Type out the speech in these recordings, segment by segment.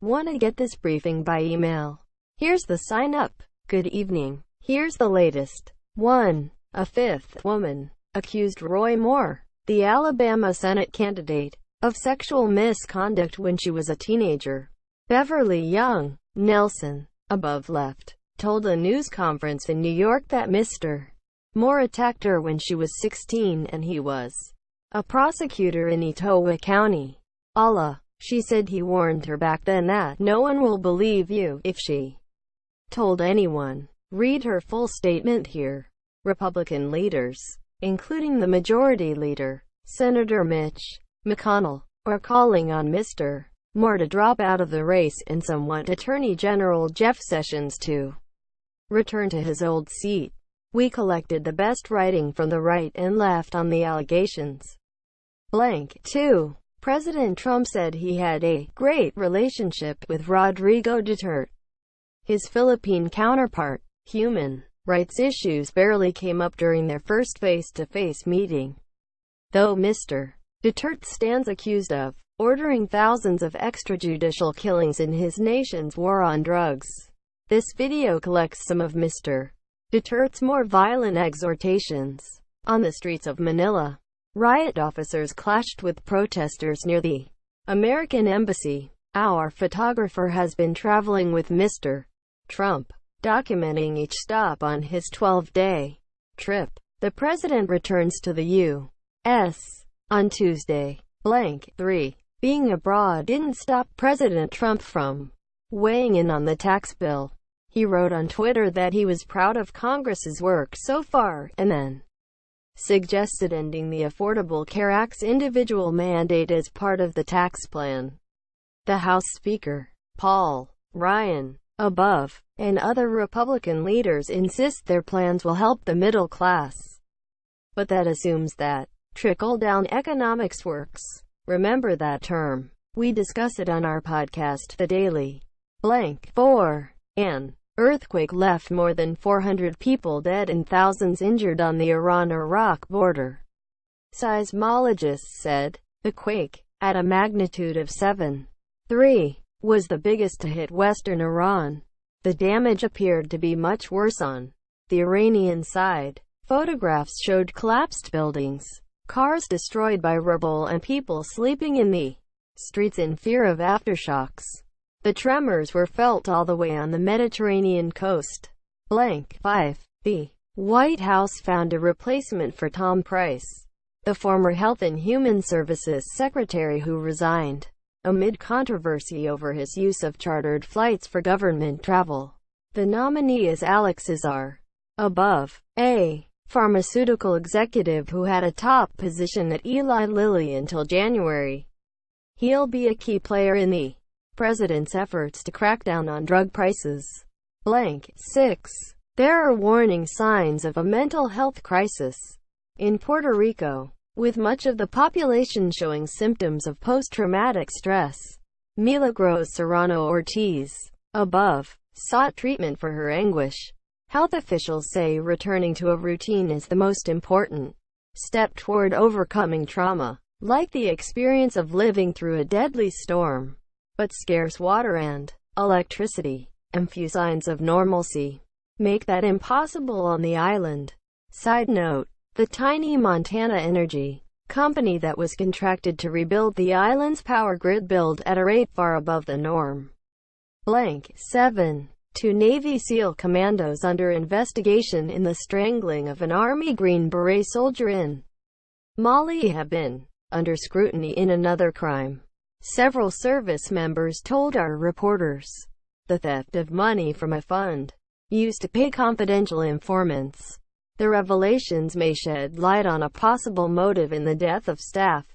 Wanna get this briefing by email? Here's the sign up. Good evening. Here's the latest. 1. A fifth woman accused Roy Moore, the Alabama Senate candidate, of sexual misconduct when she was a teenager. Beverly Young Nelson, above left, told a news conference in New York that Mr. Moore attacked her when she was 16 and he was a prosecutor in Etowah County. Allah. She said he warned her back then that no one will believe you if she told anyone. Read her full statement here. Republican leaders, including the Majority Leader, Senator Mitch McConnell, are calling on Mr. Moore to drop out of the race and some want Attorney General Jeff Sessions to return to his old seat. We collected the best writing from the right and left on the allegations. Blank. 2. President Trump said he had a great relationship with Rodrigo Duterte, his Philippine counterpart. Human rights issues barely came up during their first face-to-face meeting, though Mr. Duterte stands accused of ordering thousands of extrajudicial killings in his nation's war on drugs. This video collects some of Mr. Duterte's more violent exhortations. On the streets of Manila, riot officers clashed with protesters near the American Embassy. Our photographer has been traveling with Mr. Trump, documenting each stop on his 12-day trip. The president returns to the U.S. on Tuesday. Blank. 3. Being abroad didn't stop President Trump from weighing in on the tax bill. He wrote on Twitter that he was proud of Congress's work so far, and then suggested ending the Affordable Care Act's individual mandate as part of the tax plan. The House Speaker, Paul Ryan, above, and other Republican leaders insist their plans will help the middle class. But that assumes that trickle-down economics works. Remember that term. We discuss it on our podcast, The Daily. Blank. 4. An earthquake left more than 400 people dead and thousands injured on the Iran-Iraq border. Seismologists said the quake, at a magnitude of 7.3, was the biggest to hit western Iran. The damage appeared to be much worse on the Iranian side. Photographs showed collapsed buildings, cars destroyed by rubble, and people sleeping in the streets in fear of aftershocks. The tremors were felt all the way on the Mediterranean coast. Blank. 5. The White House found a replacement for Tom Price, the former Health and Human Services Secretary who resigned amid controversy over his use of chartered flights for government travel. The nominee is Alex Azar, above, a pharmaceutical executive who had a top position at Eli Lilly until January. He'll be a key player in the president's efforts to crack down on drug prices. Blank. 6. There are warning signs of a mental health crisis in Puerto Rico, with much of the population showing symptoms of post-traumatic stress. Milagros Serrano Ortiz, above, sought treatment for her anguish. Health officials say returning to a routine is the most important step toward overcoming trauma, like the experience of living through a deadly storm. But scarce water and electricity, and few signs of normalcy, make that impossible on the island. Side note: the tiny Montana Energy company that was contracted to rebuild the island's power grid built at a rate far above the norm. Blank. 7. 2 Navy SEAL commandos under investigation in the strangling of an Army Green Beret soldier in Mali have been under scrutiny in another crime. Several service members told our reporters the theft of money from a fund used to pay confidential informants. The revelations may shed light on a possible motive in the death of Staff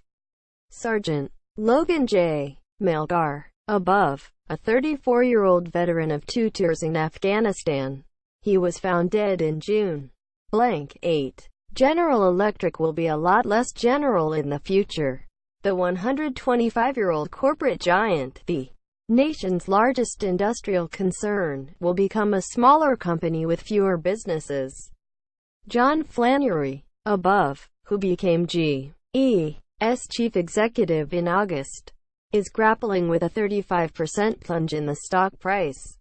Sergeant Logan J. Malgar, above, a 34-year-old veteran of 2 tours in Afghanistan. He was found dead in June. Blank. 8. General Electric will be a lot less general in the future. The 125-year-old corporate giant, the nation's largest industrial concern, will become a smaller company with fewer businesses. John Flannery, above, who became GE's chief executive in August, is grappling with a 35% plunge in the stock price.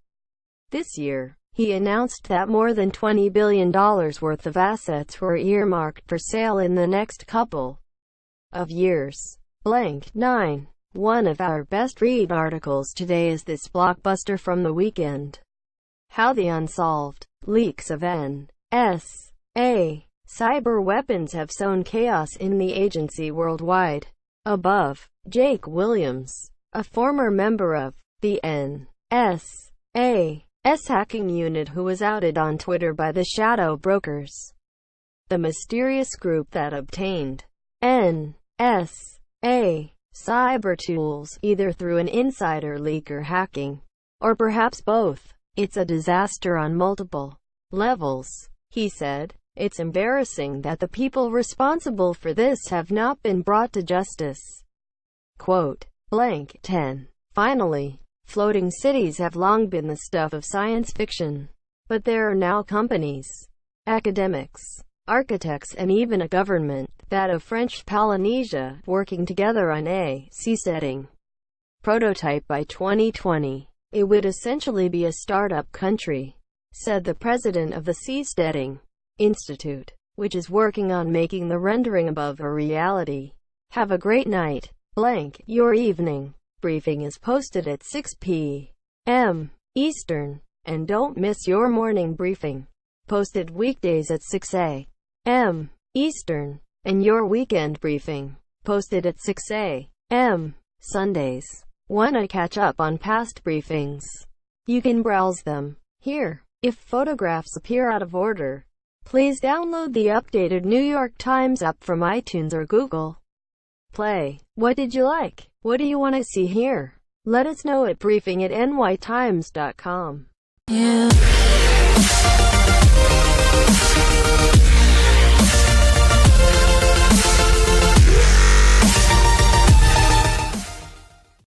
This year, he announced that more than $20 billion worth of assets were earmarked for sale in the next couple of years. 9. One of our best read articles today is this blockbuster from the weekend. How the unsolved leaks of NSA cyber weapons have sown chaos in the agency worldwide. Above, Jake Williams, a former member of the NSA's hacking unit who was outed on Twitter by the Shadow Brokers, the mysterious group that obtained NSA cyber tools, either through an insider leak or hacking, or perhaps both. It's a disaster on multiple levels, he said. It's embarrassing that the people responsible for this have not been brought to justice. Quote, 10. Finally, floating cities have long been the stuff of science fiction. But there are now companies, academics, architects and even a government, that of French Polynesia, working together on a seasetting prototype by 2020. It would essentially be a startup country, said the president of the Seasteading Institute, which is working on making the rendering above a reality. Have a great night. Your evening briefing is posted at 6 p.m. Eastern, and don't miss your morning briefing, posted weekdays at 6 a.m. Eastern, and your weekend briefing, posted at 6 a.m. Sundays. Wanna catch up on past briefings? You can browse them here. If photographs appear out of order, please download the updated New York Times app from iTunes or Google Play. What did you like? What do you want to see here? Let us know at briefing@nytimes.com. Yeah.